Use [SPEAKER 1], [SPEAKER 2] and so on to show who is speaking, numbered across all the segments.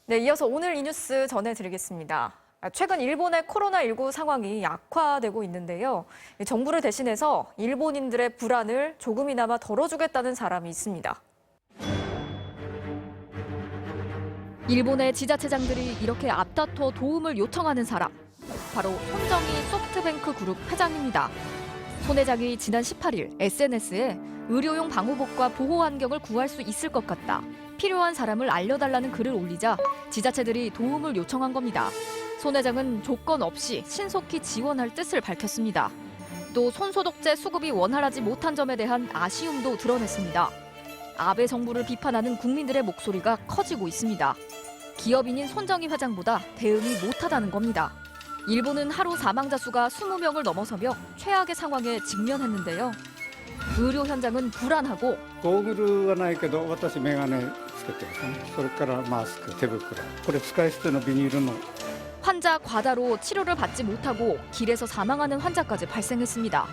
[SPEAKER 1] 네, 이어서 오늘 이 뉴스 전해드리겠습니다. 최근 일본의 코로나19 상황이 악화되고 있는데요. 정부를 대신해서 일본인들의 불안을 조금이나마 덜어주겠다는 사람이 있습니다. 일본의 지자체장들이 이렇게 앞다퉈 도움을 요청하는 사람, 바로 손정희 소프트뱅크 그룹 회장입니다. 손 회장이 지난 18일 SNS에 의료용 방호복과 보호 안경을 구할 수 있을 것 같다. 필요한 사람을 알려달라는 글을 올리자 지자체들이 도움을 요청한 겁니다. 손 회장은 조건 없이 신속히 지원할 뜻을 밝혔습니다. 또 손소독제 수급이 원활하지 못한 점에 대한 아쉬움도 드러냈습니다. 아베 정부를 비판하는 국민들의 목소리가 커지고 있습니다. 기업인인 손정희 회장보다 대응이 못하다는 겁니다. 일본은 하루 사망자 수가 20명을 넘어서며 최악의 상황에 직면했는데요. 의료 현장은 불안하고
[SPEAKER 2] ゴーグルはないけど私メガネつけてますね。それからマスク、手袋。これ使い捨てのビニールの
[SPEAKER 1] 환자 과다로 치료를 받지 못하고 길에서 사망하는 환자까지 발생했습니다.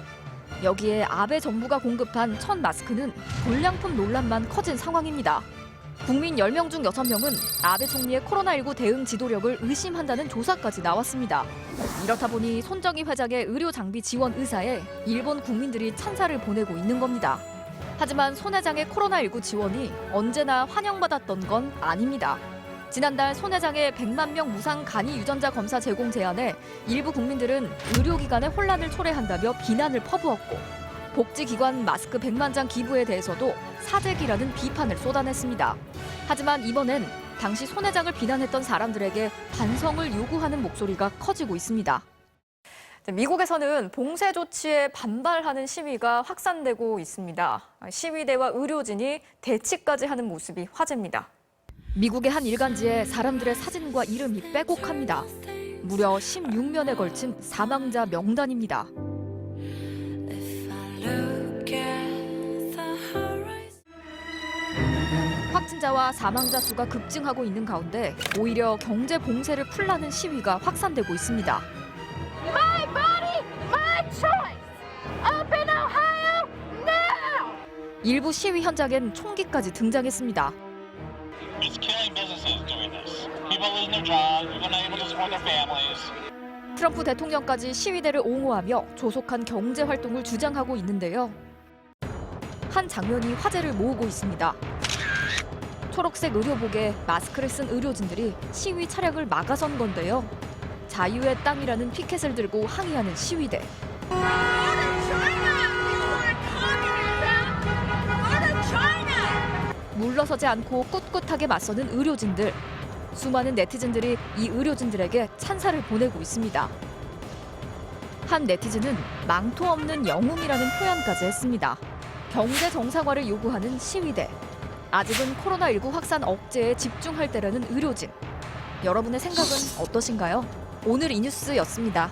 [SPEAKER 1] 여기에 아베 정부가 공급한 첫 마스크는 불량품 논란만 커진 상황입니다. 국민 10명 중 6명은 아베 총리의 코로나19 대응 지도력을 의심한다는 조사까지 나왔습니다. 이렇다 보니 손정희 회장의 의료 장비 지원 의사에 일본 국민들이 찬사를 보내고 있는 겁니다. 하지만 손 회장의 코로나19 지원이 언제나 환영받았던 건 아닙니다. 지난달 손 회장의 100만 명 무상 간이 유전자 검사 제공 제안에 일부 국민들은 의료기관에 혼란을 초래한다며 비난을 퍼부었고 복지기관 마스크 100만 장 기부에 대해서도 사재기라는 비판을 쏟아냈습니다. 하지만 이번엔 당시 손 회장을 비난했던 사람들에게 반성을 요구하는 목소리가 커지고 있습니다. 미국에서는 봉쇄 조치에 반발하는 시위가 확산되고 있습니다. 시위대와 의료진이 대치까지 하는 모습이 화제입니다. 미국의 한 일간지에 사람들의 사진과 이름이 빼곡합니다. 무려 16면에 걸친 사망자 명단입니다. 확진자와 사망자 수가 급증하고 있는 가운데 오히려 경제 봉쇄를 풀라는 시위가 확산되고 있습니다.
[SPEAKER 3] My body, my choice. Up in Ohio now.
[SPEAKER 1] 일부 시위 현장엔 총기까지 등장했습니다.
[SPEAKER 4] It's killing businesses doing this. People losing their jobs, people not able to support their families.
[SPEAKER 1] 트럼프 대통령까지 시위대를 옹호하며 조속한 경제 활동을 주장하고 있는데요. 한 장면이 화제를 모으고 있습니다. 초록색 의료복에 마스크를 쓴 의료진들이 시위 차량을 막아선 건데요. 자유의 땅이라는 피켓을 들고 항의하는 시위대. 물러서지 않고 꿋꿋하게 맞서는 의료진들. 수많은 네티즌들이 이 의료진들에게 찬사를 보내고 있습니다. 한 네티즌은 망토 없는 영웅이라는 표현까지 했습니다. 경제 정상화를 요구하는 시위대. 아직은 코로나19 확산 억제에 집중할 때라는 의료진. 여러분의 생각은 어떠신가요? 오늘 이 뉴스였습니다.